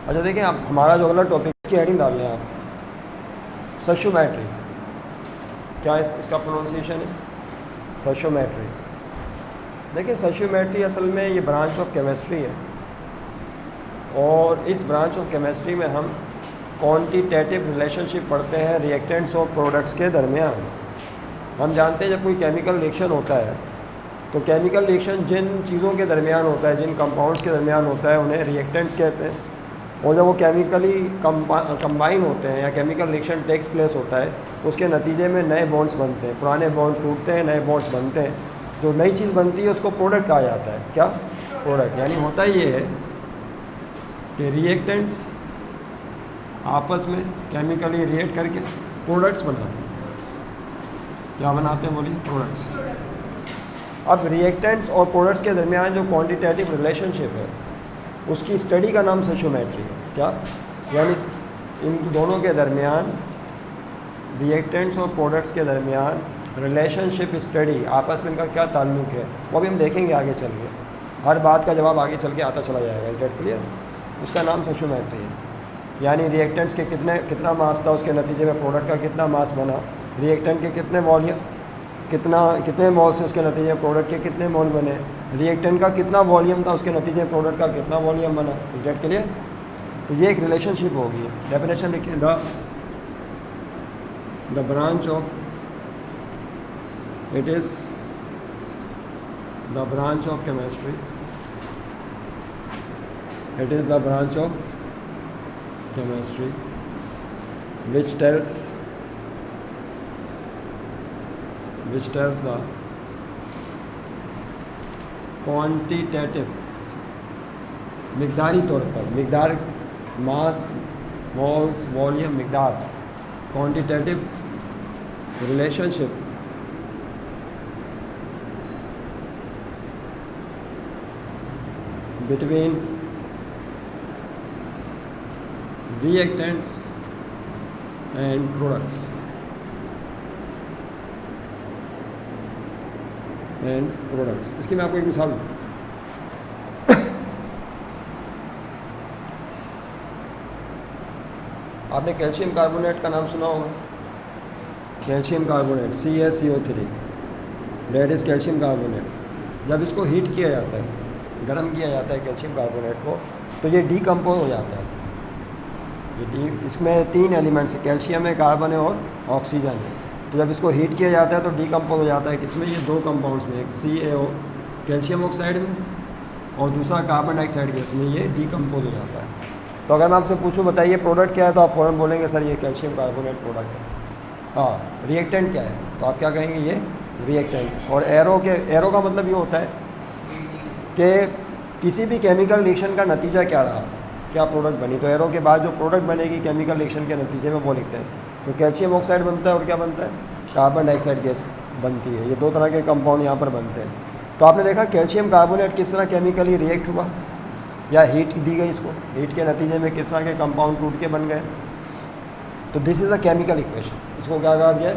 अच्छा देखिए, आप हमारा जो अगला टॉपिक की हेडिंग डाल लें आप, स्टोइकियोमेट्री। क्या इसका प्रोनाउंसिएशन है? स्टोइकियोमेट्री। देखिए स्टोइकियोमेट्री असल में ये ब्रांच ऑफ केमिस्ट्री है, और इस ब्रांच ऑफ केमिस्ट्री में हम क्वांटिटेटिव रिलेशनशिप पढ़ते हैं रिएक्टेंट्स और प्रोडक्ट्स के दरमियान। हम जानते हैं जब कोई केमिकल रिएक्शन होता है तो केमिकल रिएक्शन जिन चीज़ों के दरमियान होता है, जिन कंपाउंड्स के दरमियान होता है, उन्हें रिएक्टेंट्स कहते हैं। और जब वो केमिकली कंबाइन होते हैं या केमिकल रिएक्शन टेक्स प्लेस होता है तो उसके नतीजे में नए बॉन्ड्स बनते हैं, पुराने बॉन्ड टूटते हैं, नए बॉन्ड्स बनते हैं। जो नई चीज़ बनती है उसको प्रोडक्ट कहा जाता है। क्या? प्रोडक्ट। यानी होता ये है कि रिएक्टेंट्स आपस में केमिकली रिएक्ट करके प्रोडक्ट्स बनाते हैं। क्या बनाते हैं? बोलिए, प्रोडक्ट्स। अब रिएक्टेंट्स और प्रोडक्ट्स के दरमियान जो क्वांटिटेटिव रिलेशनशिप है उसकी स्टडी का नाम स्टोइकियोमेट्री है। क्या? यानी इन दोनों के दरमियान, रिएक्टेंट्स और प्रोडक्ट्स के दरमियान रिलेशनशिप स्टडी, आपस में इनका क्या ताल्लुक़ है, वो भी हम देखेंगे आगे चल के। हर बात का जवाब आगे चल के आता चला जाएगा। Is that clear? उसका नाम स्टोइकियोमेट्री है। यानी रिएक्टेंट्स के कितना मास था, उसके नतीजे में प्रोडक्ट का कितना मास बना, रिएक्टेंट के कितने वॉल्यूम, कितने मोल से उसके नतीजे में प्रोडक्ट के कितने मोल बने, रिएक्टेंट का कितना वॉल्यूम था, उसके नतीजे में प्रोडक्ट का कितना वॉल्यूम बना। इस डेट के लिए तो ये एक रिलेशनशिप होगी। डेफिनेशन लिखिए, the branch of, it is the branch of chemistry, it is the branch of chemistry which tells the quantitative, मिकदारी तौर पर, मिकदार, मास, मोल्स, वॉल्यूम, मिकदार, quantitative relationship between reactants and products इसकी मैं आपको एक मिसाल दूँ। आपने कैल्शियम कार्बोनेट का नाम सुना होगा। Calcium carbonate CaCO3, that is calcium carbonate. जब इसको हीट किया जाता है, गर्म किया जाता है कैल्शियम कार्बोनेट को, तो ये डीकम्पोज हो जाता है। इसमें 3 एलिमेंट्स है, कैल्शियम है, कार्बन है और ऑक्सीजन है। तो जब इसको हीट किया जाता है तो डीकम्पोज हो जाता है। किसमें? ये 2 कंपाउंड्स में, एक CaO कैल्शियम ऑक्साइड में और दूसरा कार्बन डाइऑक्साइड गैस में, ये डीकम्पोज हो जाता है। तो अगर मैं आपसे पूछूं बताइए प्रोडक्ट क्या है, तो आप फ़ौरन बोलेंगे सर ये कैल्शियम कार्बोनेट प्रोडक्ट है। हाँ, रिएक्टेंट क्या है, तो आप क्या कहेंगे? ये रिएक्टेंट। और एरो का मतलब ये होता है कि किसी भी केमिकल रिएक्शन का नतीजा क्या रहा, क्या प्रोडक्ट बनी। तो एरो के बाद जो प्रोडक्ट बनेगी केमिकल रिएक्शन के नतीजे में, वो लिखते हैं। तो कैल्शियम ऑक्साइड बनता है और क्या बनता है? कार्बन डाइऑक्साइड गैस बनती है। ये 2 तरह के कंपाउंड यहाँ पर बनते हैं। तो आपने देखा कैल्शियम कार्बोनेट किस तरह केमिकली रिएक्ट हुआ, या हीट दी गई इसको, हीट के नतीजे में किस तरह के कंपाउंड टूट के बन गए। तो this is a chemical equation. इसको क्या कहा गया है?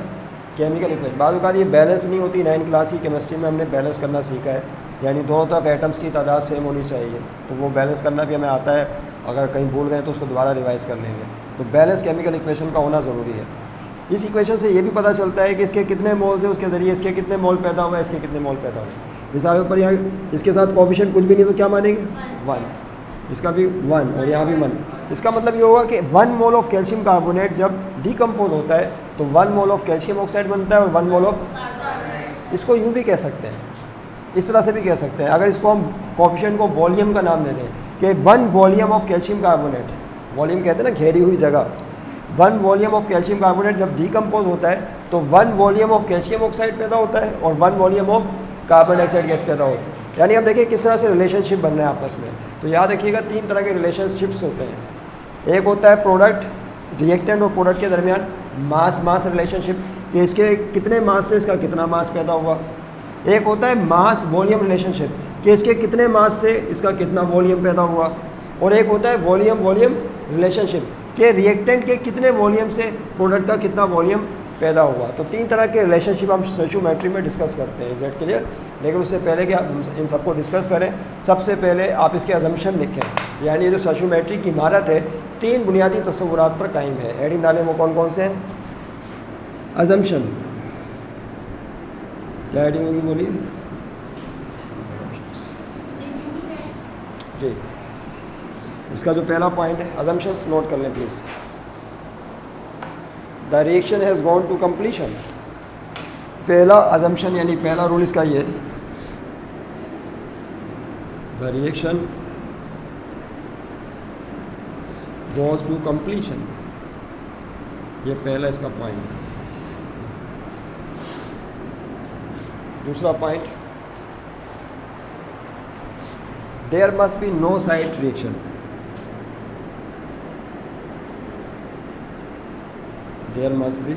Chemical equation. बाद में ये बैलेंस नहीं होती। 9th क्लास की केमिस्ट्री में हमने बैलेंस करना सीखा है, यानी दोनों तरफ एटम्स की तादाद सेम होनी चाहिए। तो वो बैलेंस करना भी हमें आता है। अगर कहीं भूल गए तो उसको दोबारा रिवाइज कर लेंगे। तो बैलेंस केमिकल इक्वेशन का होना ज़रूरी है। इस इक्वेशन से ये भी पता चलता है कि इसके कितने मोल्स हैं, उसके ज़रिए इसके कितने मोल पैदा हुए, इसके कितने मोल पैदा हुए। मिसाल के ऊपर यहाँ इसके साथ कोएफिशिएंट कुछ भी नहीं तो क्या मानेंगे? 1। इसका भी 1 और यहाँ भी 1। इसका मतलब ये होगा कि 1 मोल ऑफ कैल्शियम कार्बोनेट जब डीकम्पोज होता है तो 1 मोल ऑफ कैल्शियम ऑक्साइड बनता है और 1 मोल ऑफ, इसको यूँ भी कह सकते हैं, इस तरह से भी कह सकते हैं। अगर इसको हम कोएफिशिएंट को वॉल्यूम का नाम दे दें कि 1 volume of calcium carbonate, volume कहते हैं ना घेरी हुई जगह, 1 वॉल्यूम ऑफ कैल्शियम कार्बोनेट जब डीकम्पोज होता है तो 1 वॉल्यूम ऑफ कैल्शियम ऑक्साइड पैदा होता है और 1 volume of carbon dioxide gas पैदा होता है। यानी हम देखिए किस तरह से रिलेशनशिप बन रहे हैं आपस में। तो याद रखिएगा 3 तरह के रिलेशनशिप्स होते हैं। एक होता है प्रोडक्ट, रिएक्टेंट और प्रोडक्ट के दरमियान मास रिलेशनशिप, कि इसके कितने मास से इसका कितना मास पैदा हुआ। एक होता है मास वॉल्यूम रिलेशनशिप, कि इसके कितने मास से इसका कितना वॉल्यूम पैदा हुआ। और एक होता है वॉल्यूम रिलेशनशिप, कि रिएक्टेंट के कितने वॉल्यूम से प्रोडक्ट का कितना वॉल्यूम पैदा हुआ। तो 3 तरह के रिलेशनशिप हम स्टोइकियोमेट्री में डिस्कस करते हैं। Is that clear? लेकिन उससे पहले कि हम इन सबको डिस्कस करें, सबसे पहले आप इसके अजम्पशन लिखें। यानी ये जो स्टैचोमेट्री की इमारत है 3 बुनियादी तस्वुरात पर कायम है। हेडिंग डालें, वो कौन कौन से हैं? अजम्पशन, क्या हेडिंग होगी बोलिए जी। इसका जो पहला पॉइंट है अजम्पशंस, नोट कर लें please. The reaction has gone to completion. पहला अजम्पशन यानी पहला रूल इसका ये, the reaction goes to completion, ये पहला इसका पॉइंट है। दूसरा point, there must be no side reaction. There must be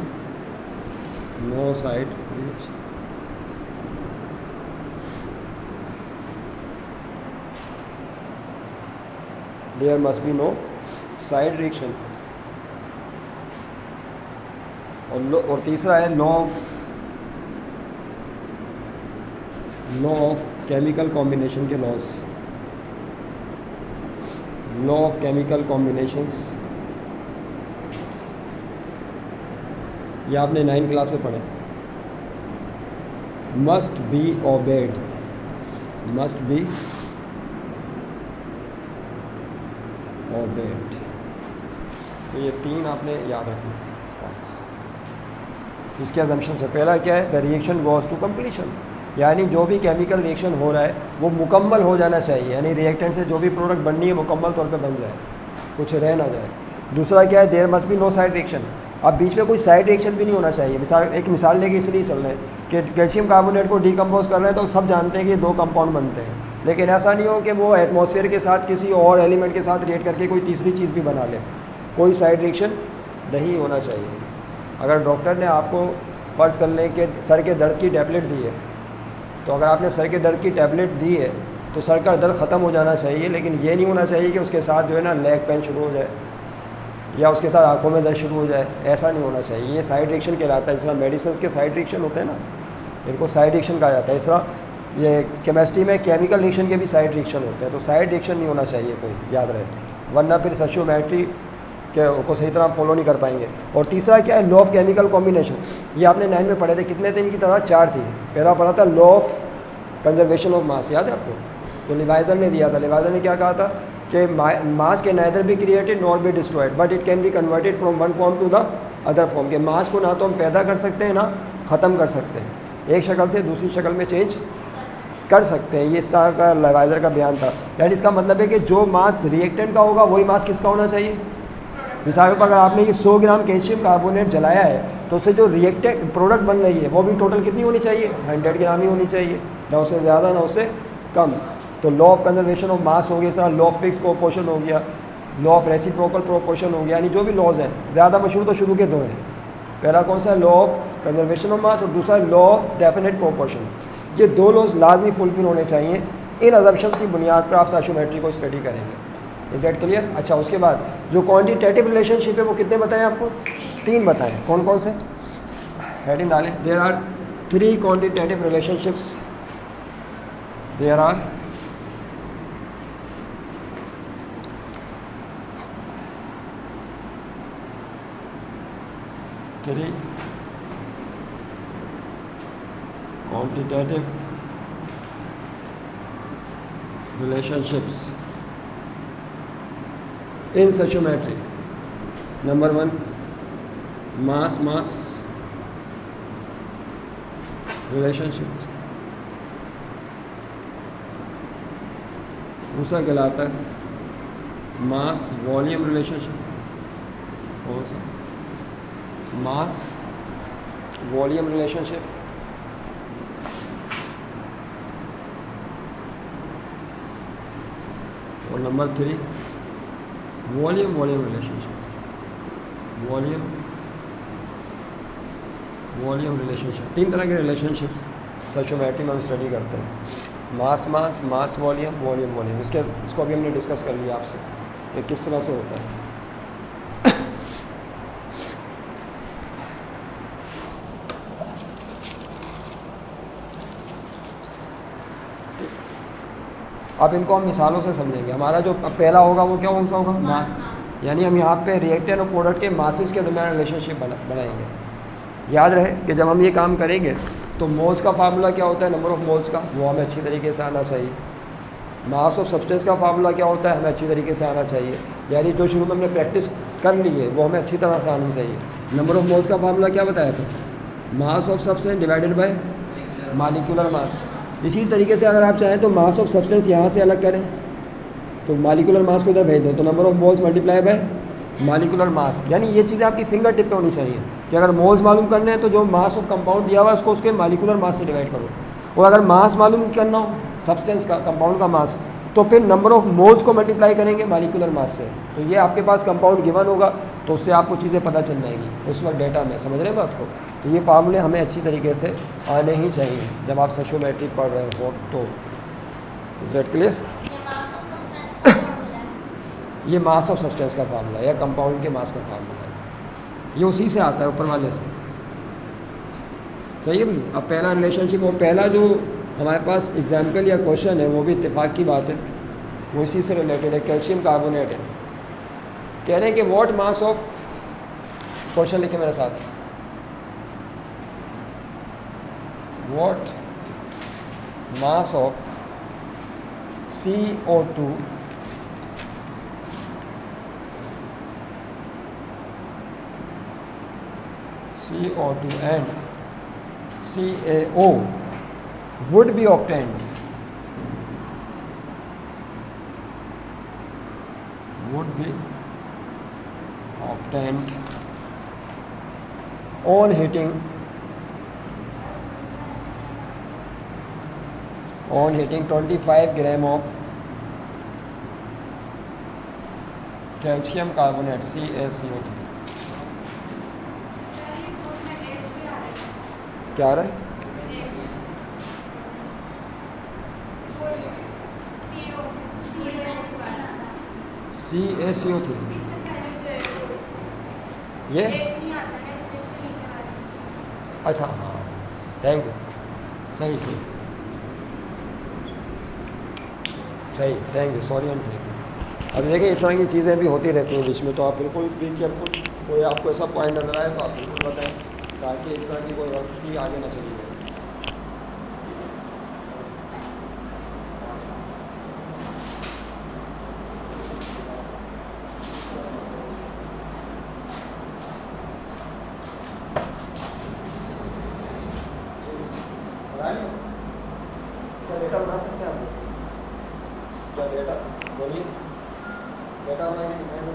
no side reaction. There must be no side reaction. और तीसरा है लॉ ऑफ केमिकल कॉम्बिनेशन के laws. Law of chemical combinations, ये आपने 9th क्लास में पढ़े। Must be obeyed, must be obeyed. तो ये 3 आपने याद रखना। इसके अजम्पशन से पहला क्या है? The reaction goes to completion, यानी जो भी केमिकल रिएक्शन हो रहा है वो मुकम्मल हो जाना चाहिए, यानी रिएक्टेंट से जो भी प्रोडक्ट बननी है मुकम्मल तौर पे बन जाए, कुछ रह ना जाए। दूसरा क्या है? There must be no side reaction, अब बीच में कोई साइड रिएक्शन भी नहीं होना चाहिए। एक मिसाल लेके इसलिए चल रहे हैं कि कैल्शियम कार्बोनेट को डिकम्पोज कर रहे हैं तो सब जानते हैं कि 2 कंपाउंड बनते हैं, लेकिन ऐसा नहीं हो कि वो एटमॉस्फेयर के साथ किसी और एलिमेंट के साथ रिएक्ट करके कोई तीसरी चीज़ भी बना ले। कोई साइड रिएक्शन नहीं होना चाहिए। अगर डॉक्टर ने आपको फर्ज कर लें कि सर के दर्द की टैबलेट दी है, तो अगर आपने सर के दर्द की टैबलेट दी है तो सर का दर्द ख़त्म हो जाना चाहिए, लेकिन ये नहीं होना चाहिए कि उसके साथ जो है ना लेग पेन शुरू हो जाए या उसके साथ आंखों में दर्द शुरू हो जाए। ऐसा नहीं होना चाहिए। ये साइड रिएक्शन कहलाता है। जिस तरह मेडिसिन के साइड रिएक्शन होते हैं ना, इनको साइड रिएक्शन कहा जाता है। इस तरह ये केमिस्ट्री में केमिकल रिएक्शन के भी साइड रिएक्शन होते हैं, तो साइड रिएक्शन नहीं होना चाहिए कोई, याद रहे, वरना फिर स्टैचोमेट्री के को सही तरह फॉलो नहीं कर पाएंगे। और तीसरा क्या है? लॉ ऑफ केमिकल कॉम्बिनेशन, ये आपने 9 में पढ़े थे। कितने थे? इनकी तादाद 4 थी। पहला पढ़ा था law of conservation of mass, याद है आपको? तो लिवाइजर ने दिया था। लिवाइजर ने क्या कहा था कि मास के neither be created not be destroyed but it can be converted from one form to the other form, के मास को ना तो हम पैदा कर सकते हैं ना ख़त्म कर सकते हैं, एक शक्ल से दूसरी शक्ल में चेंज कर सकते हैं। ये इस तरह का लिवाइजर का बयान था। यानी इसका मतलब है कि जो मास रिएक्टेंट का होगा वही मास किसका होना चाहिए? मिसाल पर अगर आपने ये 100 ग्राम कैल्शियम कार्बोनेट जलाया है तो उससे जो रिएक्टेंट प्रोडक्ट बन रही है वो भी टोटल कितनी होनी चाहिए? 100 ग्राम ही होनी चाहिए, ना उससे ज़्यादा ना उससे कम। तो law of conservation of mass हो गया, sir law of fix proportion हो गया, लॉ ऑफ रेसिप्रोकल प्रोपोर्शन हो गया। यानी जो भी लॉज हैं, ज़्यादा मशहूर तो शुरू के 2 हैं। पहला कौन सा है? Law of conservation of mass, और दूसरा लॉ ऑफ डेफिनेट प्रोपोर्शन। ये 2 लॉज लाजमी फुलफिल होने चाहिए। इन अजम्पशंस की बुनियाद पर आप स्टैचोमेट्री को स्टडी करेंगे। Is that clear? अच्छा, उसके बाद जो क्वान्टिटेटिव रिलेशनशिप है वो कितने बताएं आपको? 3 बताएं। कौन कौन से? हेडिंग डालें। There are 3 quantitative relationships. There are 3 quantitative relationships in stoichiometry. Number 1, mass relationship. दूसरा कहलाता है मास वॉल्यूम रिलेशनशिप। कौन सा? Mass volume relationship. और number 3 volume relationship. Volume relationship. 3 तरह के रिलेशनशिप्स स्टोइचोमेट्री में हम स्टडी करते हैं। Mass volume. इसको अभी हमने डिस्कस कर लिया आपसे, ये किस तरह से होता है। अब इनको हम मिसालों से समझेंगे। हमारा जो पहला होगा वो क्या कौन सा होगा? मास। यानी हम यहाँ पे रिएक्टेंट और प्रोडक्ट के मासेस के दरमियान रिलेशनशिप बनाएंगे। याद रहे कि जब हम ये काम करेंगे तो मोल्स का फार्मूला क्या होता है, नंबर ऑफ मोल्स का, वो हमें अच्छी तरीके से आना चाहिए। मास ऑफ सब्सटेंस का फार्मूला क्या होता है, हमें अच्छी तरीके से आना चाहिए। यानी जो शुरू में हमने प्रैक्टिस कर ली है वो हमें अच्छी तरह से आनी चाहिए। नंबर ऑफ मोल्स का फार्मूला क्या बताया था? Mass of substance divided by molecular mass. इसी तरीके से अगर आप चाहें तो मास ऑफ सब्सटेंस यहाँ से अलग करें तो मॉलिक्यूलर मास को इधर भेज दो, तो number of moles multiply by molecular mass. यानी ये चीज़ें आपकी फिंगर टिप पे होनी चाहिए कि अगर मोल्स मालूम करने हैं तो जो मास ऑफ कंपाउंड दिया हुआ है उसको उसके मॉलिक्यूलर मास से डिवाइड करो, और अगर मास मालूम करना हो सब्सटेंस का, कंपाउंड का मास, तो फिर नंबर ऑफ मोल्स को मल्टीप्लाई करेंगे मॉलिक्यूलर मास से। तो ये आपके पास कंपाउंड गिवन होगा तो उससे आपको चीज़ें पता चल जाएंगी उस वक्त डेटा में। समझ रहे हैं बात को? तो ये फार्मूले हमें अच्छी तरीके से आने ही चाहिए जब आप स्टोइकोमेट्री पढ़ रहे हो। तो इस रेट क्लियर? ये मास ऑफ सब्सटेंस का फार्मूला है या कंपाउंड के मास का फार्मूला है, ये उसी से आता है ऊपर वाले से। सही है भाई? अब पहला रिलेशनशिप और पहला जो हमारे पास एग्जाम्पल या क्वेश्चन है वो भी इत्तेफाक की बात है, वो इसी से रिलेटेड है। कैल्शियम कार्बोनेट है, कह रहे हैं कि व्हाट मास ऑफ, क्वेश्चन लिखे मेरे साथ, what mass of CO2 and CaO would be obtained on heating 25 gram of calcium carbonate CaCO3। क्या आ रहा है? CaCO3 ये अच्छा, हाँ थैंक यू, सही सही सही, thank you, sorry and thank you. अब देखिए इस तरह की चीज़ें भी होती रहती हैं बीच में, तो आप बिल्कुल भी केयरफुल, कोई आपको ऐसा पॉइंट नजर आए तो आप बिल्कुल बताएं ताकि इस तरह की कोई गलती आगे ना चली जाए। इसका डेटा बना सकते हैं आप? क्या डेटा बोलिए, डेटा बना के दिखाएंगे।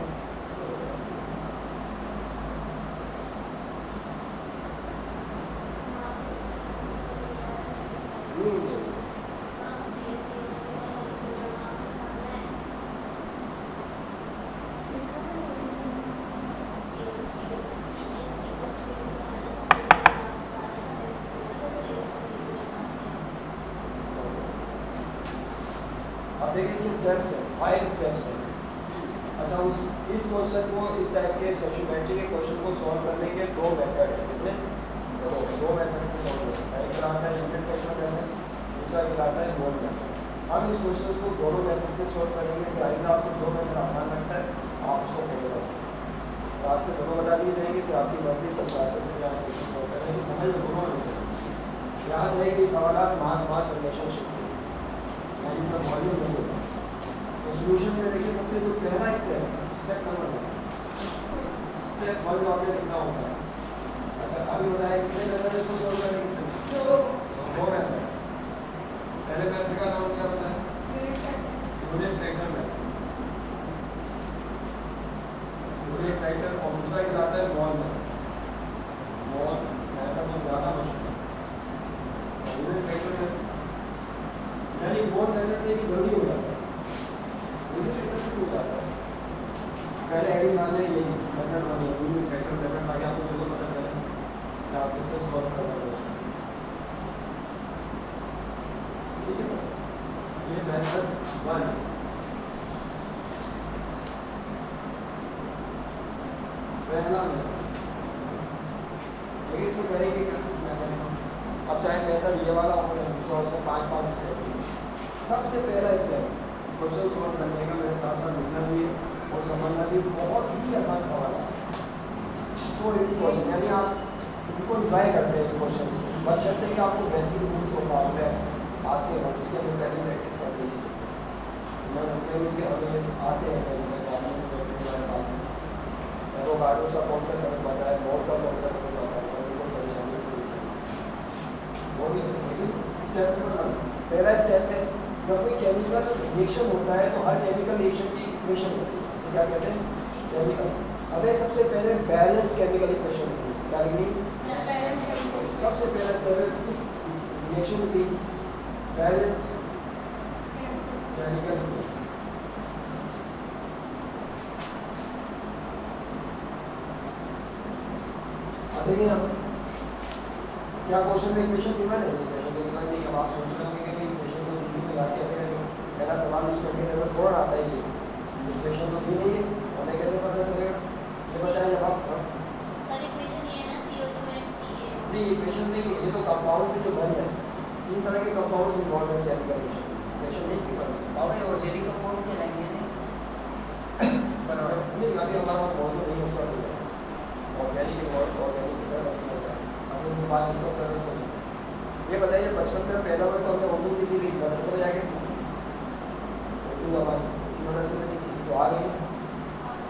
अब देखिए इसमें स्टेप्स है, 5 स्टेप्स हैं। अच्छा, इस क्वेश्चन को, इस टाइप के स्टोइकोमेट्री के क्वेश्चन को सॉल्व करने के 2 मेथड है। कितने? 2 मेथड से सॉल्व करते हैं। एक आता है यूनिट क्वेश्चन मेथड, दूसरा आता है मोड मेथड। हम इस क्वेश्चन को दोनों मेथड से सॉल्व करेंगे। फिर आइंदा आपको जो मेथड आसान लगता है आप उसको फॉलो कर सकते हैं। रास्ते दोनों बता दिए जाएंगे, फिर आपकी मर्जी बस रास्ते से भी आप क्वेश्चन सॉल्व करेंगे। समझ लो दोनों आने चाहिए। याद रहे कि सवाल मास रिलेशनशिप के, यानी इसका वॉल्यूम नहीं होता। तो सोल्यूशन में देखिए सबसे जो पहला स्टेप नंबर 1, स्टेप 1 जो आपने लिखना होता है। अच्छा, अभी बताया कितने मेथड इसको सॉल्व करेंगे? 2 मेथड। पहले मेथड का नाम क्या बताया? Unit factor method. Unit factor, और दूसरा क्या आता है? मोल मेथड। मोल मेथड तो ज़्यादा मशहूर है। यूनिट फैक्टर मेथड यानी मोल मेथड से भी जल्दी हो जाता है, यूनिट फैक्टर से हो जाता है। पहले एडिंग आने यही मेथड बने, यूनिट फैक्टर मेथड, ताकि आपको बिल्कुल पता चले कि आप इससे सॉल्व कर रहे हो। ठीक है, ये मेथड 1। पहला मेथड लेकिन इसको करेंगे किस मेथड में? अब चाहे मेथड ये वाला हो या दूसरा हो, 5 स्टेप। सबसे पहला स्टेप क्वेश्चन सॉल्व करने का मेरे साथ साथ लिखना भी है और समझना भी बहुत ही आसान सवाल है। सो इजी क्वेश्चन, यानी आप इनको इंजॉय करते हैं क्वेश्चन, बस शर्त है कि आपको बेसिक रूल्स और फॉर्मूले आते हैं, जिसके हमें पहले प्रैक्टिस कर लीजिए। मैं कि हमें आते हैं प्रैक्टिस हमारे पास है, तो गार्डों का कौन सा करना पता है, बोर्ड का कौन सा करना पता है, कोई परेशानी नहीं। वो भी स्टेप नंबर 1, पहला स्टेप है जब कोई केमिकल रिएक्शन होता है तो हर केमिकल रिएक्शन की इक्वेशन होती है, इसे क्या कहते हैं, केमिकल। अबे सबसे पहले बैलेंस्ड केमिकल इक्वेशन होती है, क्या लिखनी, सबसे पहला स्टेप इस रिएक्शन की बैलेंस्ड केमिकल इक्वेशन। अब देखिए हम क्या क्वेश्चन में इक्वेशन गिवन है, इक्वेशन गिवन नहीं। अब आप सोच रहे होंगे कि इक्वेशन को हिंदी में याद कैसे करेंगे, पहला सवाल उस करने के लिए फौरन आता ही है, इक्वेशन तो दी नहीं है, हमें कैसे पता चलेगा, ये बताइए जब आप सर इक्वेशन ये है ना CO2 and CaO। नहीं इक्वेशन नहीं है, ये तो कंपाउंड से जो बन है, तीन तरह के कंपाउंड्स इन्वॉल्व है केमिकल रिएक्शन, इक्वेशन नहीं की बन बाबा ये ऑर्गेनिक कंपाउंड कहलाएंगे नहीं, अभी हमारा मौजूद नहीं हो सकता ऑर्गेनिक इन्वॉल्व, ऑर्गेनिक की तरह नहीं होता है। अब उनके बाद इसका सरल हो सकता है। ये बताइए बचपन में पहला वर्ड तो हमने उर्दू की सीखी, मदरसे में जाके सीखी, उर्दू जबान किसी मदरसे में नहीं सीखी, तो आ गई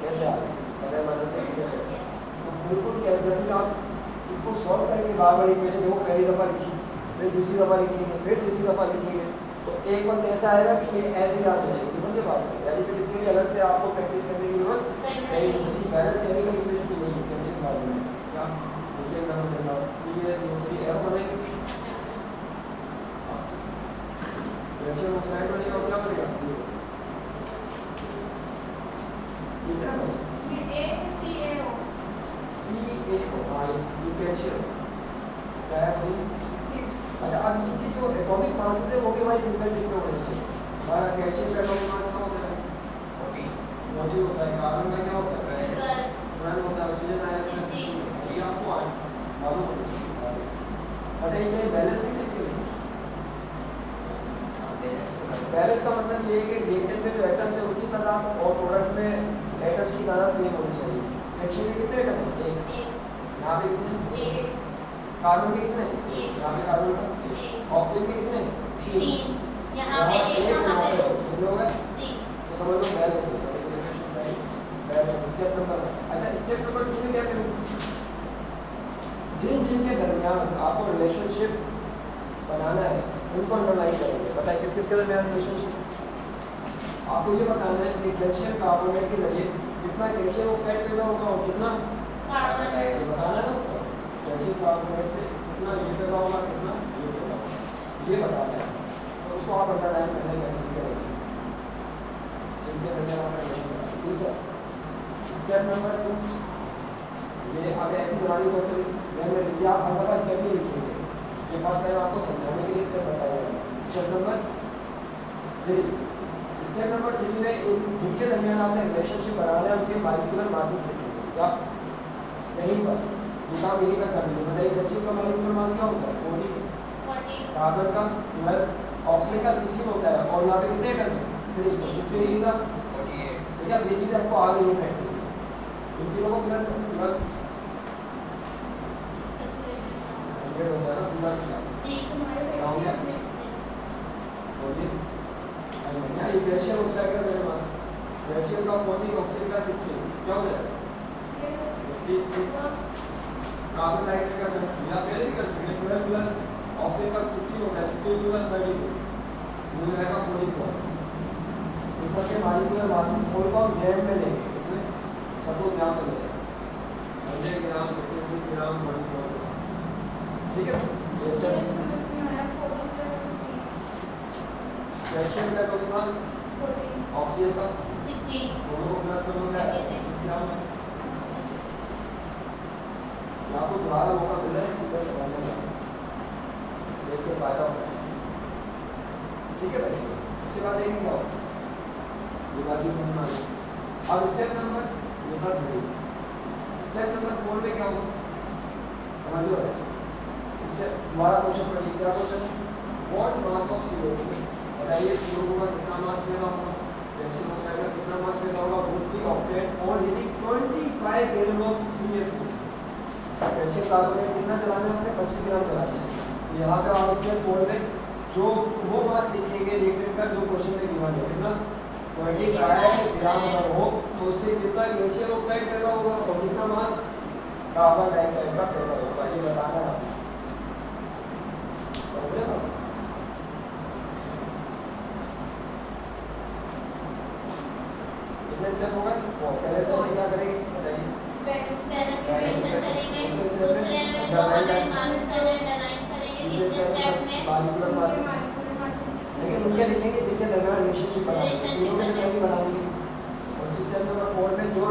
कैसे आ गई, पहले मदरसे की कैसे, तो बिल्कुल कैलकुलेट आप इसको सॉल्व करेंगे, बार बार इक्वेशन वो पहली दफ़ा लिखी, फिर दूसरी दफ़ा लिखेंगे, फिर तीसरी दफ़ा लिखेंगे, तो एक वक्त ऐसा आएगा कि ये ऐसे याद हो जाएगी, समझे बात, यानी फिर इसके लिए अलग से आपको प्रैक्टिस करने की जरूरत नहीं, दूसरी बैलेंस केमिकल इक्वेशन की नहीं है, टेंशन बात नहीं है। क्या देखिए नंबर के साथ CaCO3 एरो बनेगी, कैल्शियम ऑक्साइड बनेगा, और क्या बनेगा, ठीक है ना, CaCO। हाँ ये कैल्शियम क्या है भाई। अच्छा अब इनकी जो एटॉमिक मासेस है वो भी भाई इनमें लिखने होने चाहिए। हमारा कैल्शियम का एटॉमिक मास क्या होता है, 40 होता है, कार्बन का क्या होता है 12 होता है, ऑक्सीजन आया 16, ये आपको मालूम होना चाहिए। अच्छा ये बैलेंस है कि बैलेंस का मतलब ये है कि रिएक्टेंट में जो एटम्स है उनकी तादाद और प्रोडक्ट में एटम्स की तादाद सेम होनी चाहिए। रिएक्शन में कितने एटम हैं, एक, यहाँ पे कितने, कार्बन के कितने, यहाँ पे कार्बन का, ऑक्सीजन के कितने, 3, यहाँ पे 1, यहाँ पे 2 कितने हो गए जी, तो समझ लो बैलेंस है। बैलेंस स्टेप नंबर, अच्छा स्टेप नंबर 2 में क्या करेंगे, जिन जिन के दरमियान आपको रिलेशनशिप बनाना है उनको अंडरलाइन करेंगे। बताइए किस किस के दरमियान रिलेशनशिप, आपको ये बताना है कि कैल्शियम कार्बोनेट के जरिए कितना कैल्शियम ऑक्साइड पैदा होगा और कितना कार्बन, बताना ना, कैल्शियम कार्बोनेट से कितना ये पैदा होगा, कितना ये पैदा होगा, ये बताना है, तो उसको आप अंडरलाइन करने का कैसे करेंगे, जिनके दरमियान आपका रिलेशन बनाना। दूसरा स्टेप नंबर 2, ये अब ऐसी बनानी होती है, आप हर दफा स्टेप नहीं लिखेंगे, ये फर्स्ट टाइम आपको समझाने के लिए स्टेप बताया जाएगा। स्टेप नंबर 3, स्टेप नंबर 3 में जिनके दरमियान आपने रिलेशनशिप बनाना है उनके मॉलिक्यूलर मासेस लिखेंगे। क्या यहीं पर ये काम यहीं पर कर लीजिए। बताइए कैल्शियम का मॉलिक्यूलर मास क्या होता है 40, कार्बन का 12, ऑक्सीजन का 16 होता है, और यहाँ पे कितने एटम है 3, 16 का 48। ठीक है, ये चीज़ आपको आ गई है, इन चीज़ों को प्लस होता है ना, सीधा सीधा जी तुम्हारे ये कैल्शियम ऑक्साइड का मेरे पास कैल्शियम का 40, ऑक्सीजन का 16, क्या हो जाएगा 56, कार्बन डाइऑक्साइड का या पहले ही कर चुके 12 प्लस ऑक्सीजन का 16 होता है, 16 प्लस 32 मिल जाएगा 44। इन सबके मॉलिक्यूलर मासेस फोर को हम ग्राम में लेंगे, इसमें सबको ग्राम में लेंगे, 100 ग्राम 56 ग्राम 44, ठीक है। ये स्टेप कैल्शियम का एटॉमिक मास, ऑक्सीजन का 16, दोनों को प्लस करोगे 36 ग्राम है। आपको दोबारा मौका मिल रहा है इधर समझने का, इसलिए से फायदा होता है, ठीक है भाई। उसके बाद देखेंगे क्या होगा, ये बात भी समझ में आ गई। अब स्टेप नंबर 3, स्टेप नंबर 4 में क्या होगा समझ लो, स्टेप दोबारा क्वेश्चन पढ़िए, क्या question, what mass of CO2, बताइए CO2 का कितना मास लेना होगा, कैल्शियम ऑक्साइड का कितना मास पैदा होगा, would be obtained on heating 25 gram of CaCO। Calcium carbonate कितना जलाना है हमने, 25 ग्राम जलाना है। यहाँ पे आप इसमें कोड में जो वो मास लिखेंगे रिएक्टेंट का जो क्वेश्चन में गिवन है कितना 25 ग्राम अगर हो तो उससे कितना कैल्शियम ऑक्साइड पैदा होगा और कितना मास कार्बन डाइऑक्साइड का पैदा होगा, ये बताना है आपको। समझ रहे हो? कितने स्टेप होगा, पहले से क्या करेंगे बताइए। पहले रिएक्शन करेंगे, दूसरे में जो हमें मालूम चले डलाइन करेंगे, तीसरे स्टेप में मॉलिक्यूलर मासेस, लेकिन उनके लिखेंगे जिनके दरमियान रिलेशनशिप बनाएंगे। और जिस स्टेप नंबर 4 में जो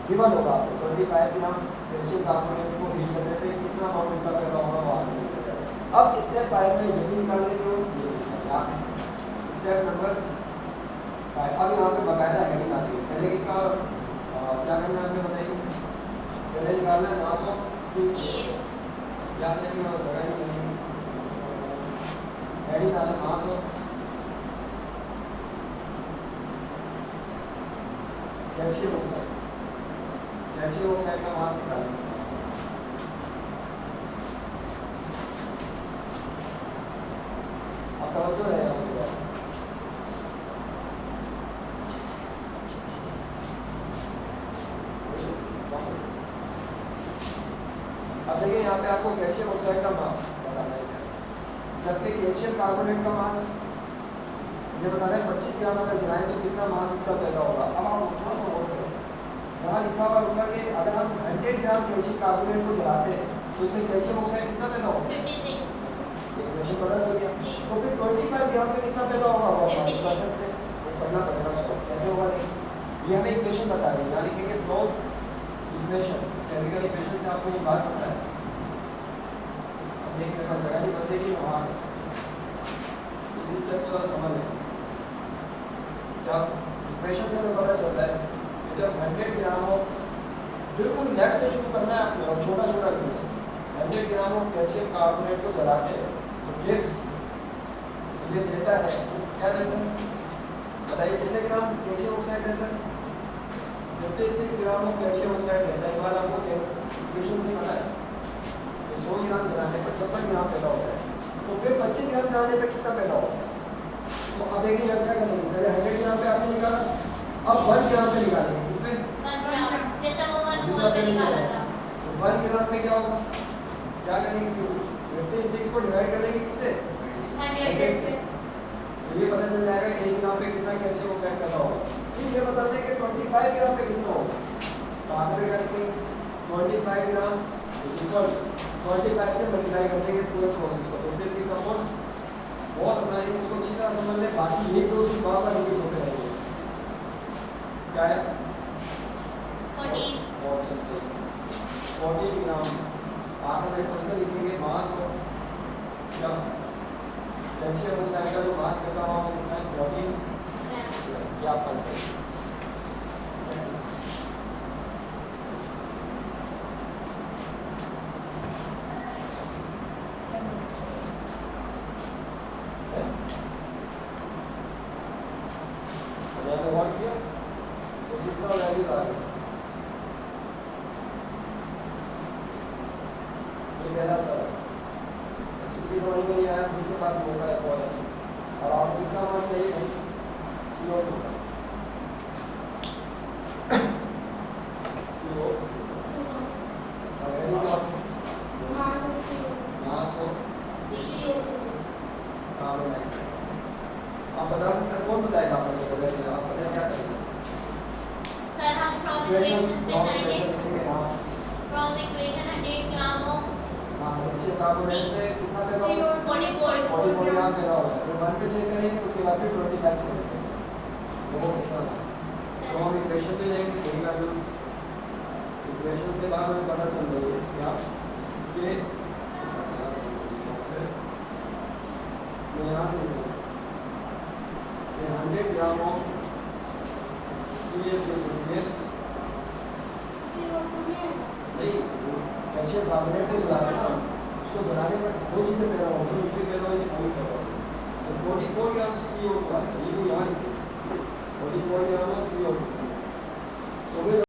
गिवन होगा आपको 25 ग्राम कैल्शियम कार्बोनेट को हीट करने से कितना अमाउंट का पैदा होगा वो आपको मिलेगा। अब स्टेप 5 में ये भी निकालने जो स्टेप नंबर 5। अब यहाँ पे बकायदा हेडिंग आती है, पहले इसका क्या करना है हमें बताइए। पहले निकालना है मास ऑफ CaCO, याद रखिए और जगह नहीं करनी, हेडिंग डालना mass of calcium oxide. Calcium oxide का मास निकालेंगे। अब तवज्जो है अब देखिए यहाँ पे आपको कैल्शियम ऑक्साइड का मास बताना है, जबकि कैल्शियम कार्बोनेट का मास ये बता रहे हैं 25 ग्राम अगर जलाएं तो कितना मास इसका पैदा होगा। अब आप थोड़ा सा और करें, वहाँ लिखा हुआ होगा कि अगर हम 100 ग्राम कैल्शियम कार्बोनेट को जलाते हैं तो उससे कैल्शियम ऑक्साइड कितना पैदा होगा, 56 इक्वेशन पता चल गया। जी। तो फिर 25 ग्राम पे कितना पैदा होगा वो आप 56 बता सकते हैं, तो पढ़ना पड़ेगा उसको कैसे होगा। ये हमें इक्वेशन बता रही है, यानी कि फ्लो इक्वेशन, केमिकल इक्वेशन से आपको ये बात पता है। अब देखने पर जगह नहीं बचेगी वहाँ इसी स्टेप को समझ लें। जब इक्वेशन से हमें पता चलता है कि जब 100 ग्राम ऑफ, बिल्कुल लेफ्ट से शुरू करना है आपने और छोटा छोटा लिखना, 100 ग्राम ऑफ कैल्शियम कार्बोनेट को जलाते हैं तो गिव्स ये देता है, क्या देता है बताइए, कितने ग्राम कैल्शियम ऑक्साइड देता है, 56 ग्राम ऑफ कैल्शियम ऑक्साइड देता है। ये बात आपको इक्वेशन से पता है। तो 100 ग्राम जलाने पर 56 ग्राम पैदा होता है, तो फिर 25 ग्राम जलाने पर कितना पैदा होगा। तो अब देखिए क्या करेंगे, पहले 100 ग्राम पे आपने निकाला, अब 1 ग्राम पे निकालेंगे, इसमें 1 ग्राम जैसा वो 1 मोल पे निकाला था। तो 1 ग्राम पे क्या होगा, क्या करेंगे 56 को डिवाइड करेंगे किससे 100 से, तो ये पता चल जाएगा 1 ग्राम पे कितना कैल्शियम ऑक्साइड पैदा होगा। फिर ये बता दें कि 25 ग्राम पे कितना होगा, तो आगे क्या लिखेंगे 25 ग्राम इक्वल 25 से मल्टीप्लाई कर देंगे पूरे प्रोसेस को। इसमें से सपोज बहुत आसानी से उसको अच्छी तरह समझ लें, बाकी ये तो उसी बात पर रिपीट होते रहेंगे। क्या है 14 ग्राम आखिर में कौन सा लिखेंगे मास और क्या कैल्शियम ऑक्साइड का जो मास पैदा हुआ वो कितना है 14 या 5। आप बता सकते हैं कौन बताएगा आपको से आप पता क्या करेंगे सर हम फ्रॉम इक्वेशन पे जाएंगे, from equation 100 gram of calcium carbonate से कितना पैदा होगा 44 ग्राम पैदा होगा। तो 1 पे चेक करेंगे उसके बाद फिर 25 से करेंगे वो हिस्सा। तो हम इक्वेशन पे जाएंगे, देखिएगा जो इक्वेशन से बाद हमें पता चल रही है क्या कि मैं यहाँ से 100 ग्राम ऑफ नहीं कैल्शियम कार्बोनेट को जला रहे ना, उसको जलाने पर दो चीज़ें पैदा होगी, एक पैदा होगी, पानी पैदा होगी। तो 44 ग्राम CO2 आता है, ये तो यहाँ लिखिए 14 पॉइंट यहाँ CO2